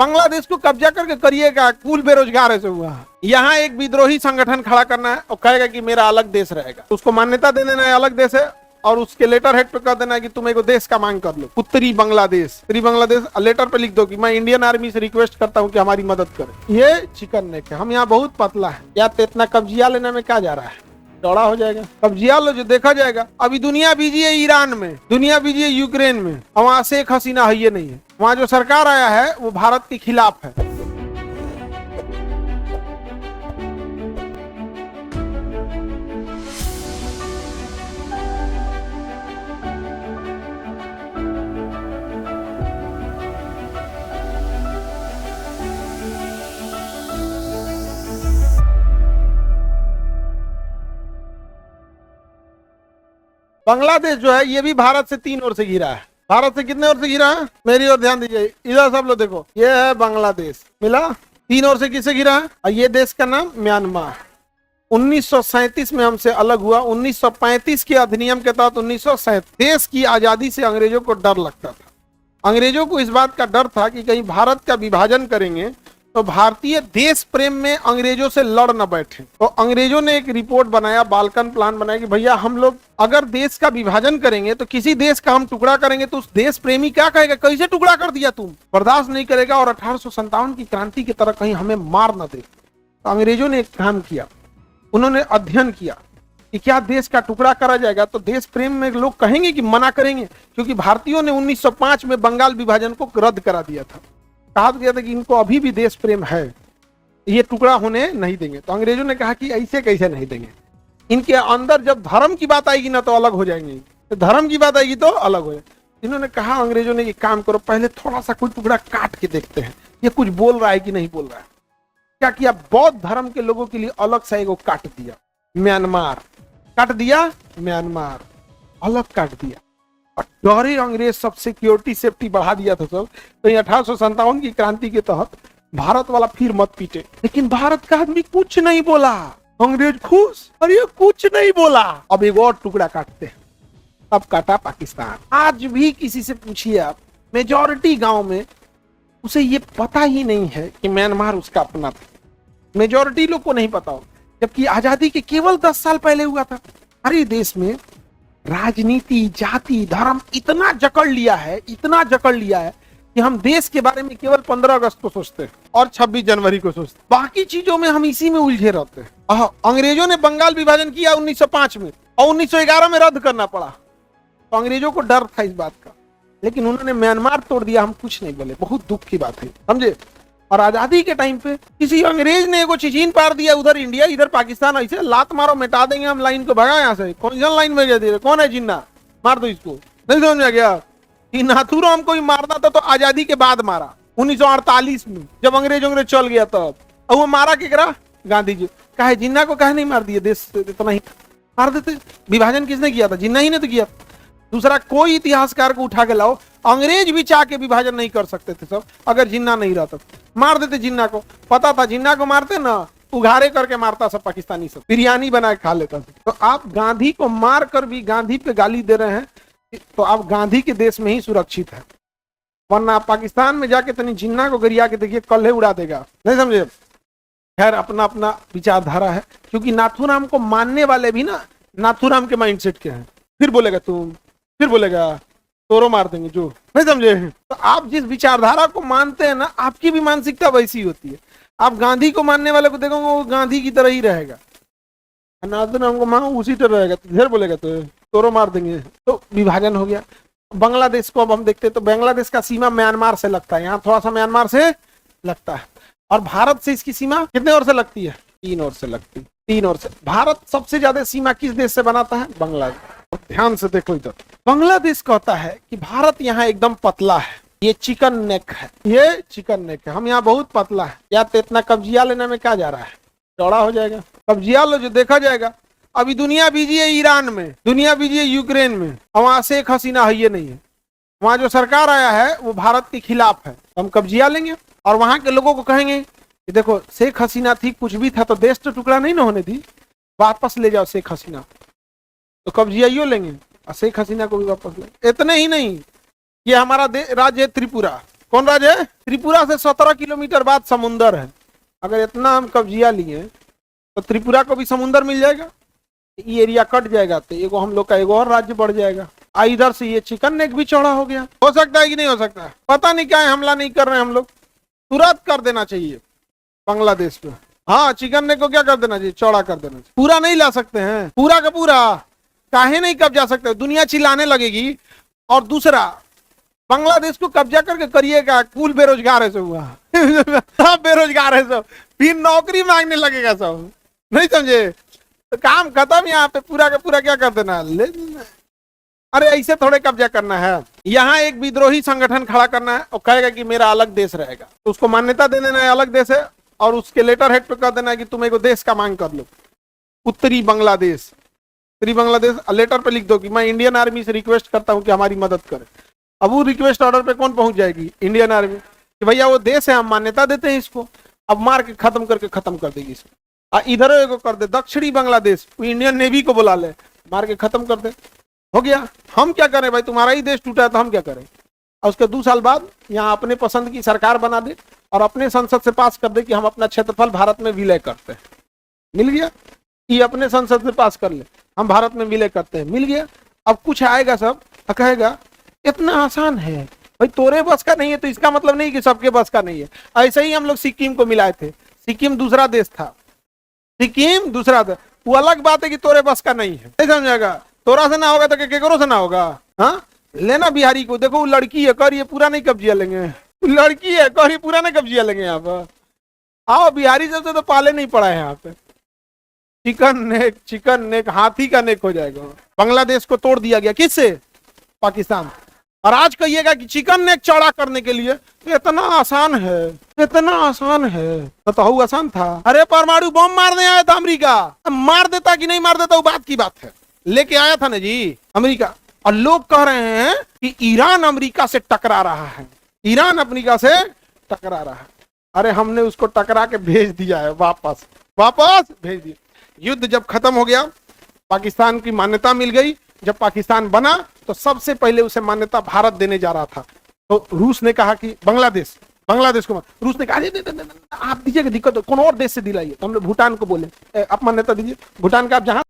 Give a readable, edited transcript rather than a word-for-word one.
बांग्लादेश को कब्जा करके करिएगा, कुल बेरोजगार ऐसे हुआ। यहाँ एक विद्रोही संगठन खड़ा करना है और कहेगा कि मेरा अलग देश रहेगा, उसको मान्यता दे देना है अलग देश है, और उसके लेटर हेड पे कर देना है कि तुम एक देश का मांग कर लो, उत्तरी बांग्लादेश। उत्तरी बांग्लादेश लेटर पे लिख दो कि मैं इंडियन आर्मी से रिक्वेस्ट करता हूँ कि हमारी मदद करे। ये चिकन नेक है। हम यहाँ बहुत पतला है, या तो इतना कब्जिया लेने में क्या जा रहा है, चौड़ा हो जाएगा। कब्जिया लो जो देखा जाएगा। अभी दुनिया बिजी है ईरान में, दुनिया बिजी है यूक्रेन में, वहाँ शेख हसीना है, ये नहीं है। वहाँ जो सरकार आया है वो भारत के खिलाफ है। बांग्लादेश जो है ये भी भारत से 3 ओर से घिरा है। भारत से कितने ओर से घिरा है, मेरी ओर ध्यान दीजिए, इधर सब लोग देखो, ये है बांग्लादेश, मिला 3 ओर से किससे घिरा है, और ये देश का नाम म्यांमार। 1937 में हमसे अलग हुआ। 1935 के अधिनियम के तहत 1937 देश की आजादी से अंग्रेजों को डर लगता था। अंग्रेजों को इस बात का डर था कि कहीं भारत का विभाजन करेंगे तो भारतीय देश प्रेम में अंग्रेजों से लड़ न बैठे। तो अंग्रेजों ने एक रिपोर्ट बनाया, बाल्कन प्लान बनाया कि भैया हम लोग अगर देश का विभाजन करेंगे तो किसी देश का हम टुकड़ा करेंगे तो उस देश प्रेमी क्या कहेगा, कैसे टुकड़ा कर दिया तुम, बर्दाश्त नहीं करेगा, और 1857 की क्रांति की तरह कहीं हमें मार न दे। तो अंग्रेजों ने एक काम किया, उन्होंने अध्ययन किया कि क्या देश का टुकड़ा करा जाएगा तो देश प्रेम में लोग कहेंगे कि मना करेंगे, क्योंकि भारतीयों ने 1905 में बंगाल विभाजन को रद्द करा दिया था। कहा गया था कि इनको अभी भी देश प्रेम है, ये टुकड़ा होने नहीं देंगे। तो अंग्रेजों ने कहा कि ऐसे कैसे नहीं देंगे, इनके अंदर जब धर्म की बात आएगी ना तो अलग हो जाएंगे, तो धर्म की बात आएगी तो अलग हो जाएंगे। इन्होंने कहा अंग्रेजों ने, ये काम करो, पहले थोड़ा सा कोई टुकड़ा काट के देखते हैं ये कुछ बोल रहा है कि नहीं बोल रहा है। क्या किया, बौद्ध धर्म के लोगों के लिए अलग से एगो काट दिया, म्यांमार काट दिया, म्यांमार अलग काट दिया। डरे अंग्रेज सब सिक्योरिटी सेफ्टी बढ़ा दिया था सब। तो 1857 की क्रांति के तहत भारत वाला फिर मत पीटे, लेकिन भारत का आदमी कुछ नहीं बोला। अंग्रेज खुश, अरे कुछ नहीं बोला, अब एक और टुकड़ा काटते हैं। अब काटा पाकिस्तान। आज भी किसी से पूछिए आप, मेजॉरिटी गांव में उसे ये पता ही नहीं है कि म्यांमार उसका अपना था। मेजॉरिटी लोग को नहीं पता हो, जबकि आजादी के केवल 10 साल पहले हुआ था। हमारे देश में राजनीति, जाति, धर्म इतना जकड़ लिया है, इतना जकड़ लिया है कि हम देश के बारे में केवल 15 अगस्त को सोचते हैं और 26 जनवरी को सोचते हैं। बाकी चीजों में हम इसी में उलझे रहते हैं। अंग्रेजों ने बंगाल विभाजन किया 1905 में और 1911 में रद्द करना पड़ा। तो अंग्रेजों को डर था इस बात का, लेकिन उन्होंने म्यांमार तोड़ दिया, हम कुछ नहीं बोले। बहुत दुख की बात है, समझे। और आजादी के टाइम पे किसी अंग्रेज ने एगो चिचीन पार दिया, उधर इंडिया इधर पाकिस्तान, ऐसे लात मारो मिटा देंगे हम लाइन को, भगा यहाँ से। कौन सा लाइन में गए, कौन है जिन्ना, मार दो इसको। नहीं समझ गया कि नाथूराम को ही मारना था तो आजादी के बाद मारा 1948 में, जब अंग्रेज चल गया तब। और वो मारा केकरा, गांधी जी। कहे जिन्ना को कहे नहीं मार दिया, देश इतना ही मार देते। विभाजन किसने किया था, जिन्ना ही ने तो किया। दूसरा कोई इतिहासकार को उठा के लाओ, अंग्रेज भी चाह के विभाजन नहीं कर सकते थे सब, अगर जिन्ना नहीं रहता। मार देते जिन्ना को, पता था जिन्ना को मारते ना, उघारे करके मारता सब पाकिस्तानी, सब बिरयानी बना के खा लेता था। तो आप गांधी को मार कर भी गांधी पे गाली दे रहे हैं, तो आप गांधी के देश में ही सुरक्षित है, वरना पाकिस्तान में जाके तनी जिन्ना को गरिया के देखिए, कल्हे उड़ा देगा। नहीं समझे। खैर अपना अपना विचारधारा है, क्योंकि नाथूराम को मानने वाले भी ना नाथूराम के माइंडसेट के हैं। फिर बोलेगा तुम, फिर बोलेगा तोरो मार देंगे जो, नहीं समझे। तो आप जिस विचारधारा को मानते हैं ना, आपकी भी मानसिकता वैसी होती है। आप गांधी को मानने वाले को देखोगे वो गांधी की तरह ही रहेगा, नाथूराम को मानो उसी तरह रहेगा, फिर बोलेगा तो तोरो मार देंगे। तो विभाजन हो गया। बांग्लादेश को अब हम देखते हैं तो बांग्लादेश का सीमा म्यांमार से लगता है, यहाँ थोड़ा सा म्यांमार से लगता है, और भारत से इसकी सीमा कितने ओर से लगती है, 3 ओर से लगती है, 3 ओर से। भारत सबसे ज्यादा सीमा किस देश से बनाता है, बांग्लादेश। ध्यान से देखो इधर, बांग्लादेश कहता है कि भारत यहाँ एकदम पतला है, ये चिकन नेक है, ये चिकन नेक है, हम यहाँ बहुत पतला है, या तो इतना कब्जिया लेने में क्या जा रहा है, चौड़ा हो जाएगा। कब्जिया लो जो देखा जाएगा। अभी दुनिया बिजी है ईरान में, दुनिया बिजी है यूक्रेन में, और वहां शेख हसीना है, ये नहीं है। वहां जो सरकार आया है वो भारत के खिलाफ है, हम कब्जिया लेंगे और वहां के लोगों को कहेंगे कि देखो शेख हसीना थी, कुछ भी था तो देश तो टुकड़ा नहीं ना होने दी, वापस ले जाओ शेख हसीना। तो कब्जियाइयो लेंगे और शेख हसीना को भी वापस लेंगे। इतने ही नहीं, ये हमारा राज्य है त्रिपुरा, कौन राज्य है? त्रिपुरा से 17 किलोमीटर बाद समुंदर है। अगर इतना हम कब्जिया लिए तो त्रिपुरा को भी समुंदर मिल जाएगा, ये एरिया कट जाएगा तो एगो हम लोग का एगो और राज्य बढ़ जाएगा। इधर से ये चिकन नेक भी चौड़ा हो गया। हो सकता है कि नहीं हो सकता है? पता नहीं क्या है, हमला नहीं कर रहे हैं हम लोग, तुरंत कर देना चाहिए बांग्लादेश पे। हाँ, चिकन नेक को क्या कर देना चाहिए? चौड़ा कर देना चाहिए। पूरा नहीं ला सकते हैं, पूरा का पूरा काहे नहीं कब्जा सकते? दुनिया चिल्लाने लगेगी। और दूसरा, बांग्लादेश को कब्जा करके करिएगा, कुल बेरोजगार है सब, वहाँ सब बेरोजगार है सब, फिर नौकरी मांगने लगेगा सब, नहीं समझे? तो काम खत्म। यहाँ पे पूरा का पूरा क्या कर देना, ले लेना। अरे ऐसे थोड़े कब्जा करना है। यहाँ एक विद्रोही संगठन खड़ा करना है और कहेगा कि मेरा अलग देश रहेगा, तो उसको मान्यता दे देना है अलग देश है, और उसके लेटर हेड पे कर देना है कि तुम एगो देश का मांग कर लो, उत्तरी बांग्लादेश। उत्तरी बांग्लादेश लेटर पे लिख दो कि मैं इंडियन आर्मी से रिक्वेस्ट करता हूँ कि हमारी मदद करे। अब वो रिक्वेस्ट ऑर्डर पे कौन पहुंच जाएगी? इंडियन आर्मी, कि भैया वो देश है, हम मान्यता देते हैं इसको, अब मार के खत्म करके खत्म कर देगी इसको। इधर एगो कर दे दक्षिणी बांग्लादेश, इंडियन नेवी को बुला ले, मार के खत्म कर दे, हो गया। हम क्या करें भाई, तुम्हारा ही देश टूटा है तो हम क्या करें? और उसके 2 साल बाद यहाँ अपने पसंद की सरकार बना दे और अपने संसद से पास कर दे कि हम अपना क्षेत्रफल भारत में विलय करते हैं। मिल गया। ये अपने संसद से पास कर ले, हम भारत में विलय करते हैं, मिल गया। अब कुछ आएगा सब कहेगा इतना आसान है भाई, तोरे बस का नहीं है तो इसका मतलब नहीं कि सबके बस का नहीं है। ऐसे ही हम लोग सिक्किम को मिलाए थे, सिक्किम दूसरा देश था, सिक्किम दूसरा था, वो अलग बात है कि तोरे बस का नहीं है, नहीं समझेगा? तोरा से ना होगा तो केकरो से ना होगा। हाँ, लेना बिहारी को, देखो वो लड़की है, कर ये पूरा नहीं कब्जिया लेंगे, लड़की है, कर ये पूरा नहीं कब्जिया लेंगे यहाँ पर। आओ, बिहारी जब से तो पाले नहीं पड़ा है यहाँ पे। चिकन नेक हाथी का नेक हो जाएगा। बांग्लादेश को तोड़ दिया गया, किससे? पाकिस्तान। और आज कहिएगा कि चिकन नेक चौड़ा करने के लिए इतना आसान है, इतना आसान है, तो आसान था? अरे परमाणु बम मारने आया था अमेरिका, मार देता कि नहीं मार देता वो बात की बात है, लेके आया था ना जी अमेरिका। और लोग कह रहे हैं कि ईरान अमेरिका से टकरा रहा है, ईरान अमेरिका से टकरा रहा है। अरे हमने उसको टकरा के भेज दिया है, वापस भेज दिया। युद्ध जब खत्म हो गया, पाकिस्तान की मान्यता मिल गई। जब पाकिस्तान बना तो सबसे पहले उसे मान्यता भारत देने जा रहा था, तो रूस ने कहा कि बांग्लादेश को, रूस ने कहा आप दीजिएगा, दिक्कत कौन और देश से दिलाइए। तो हमने भूटान को बोले आप मान्यता दीजिए, भूटान का आप जहां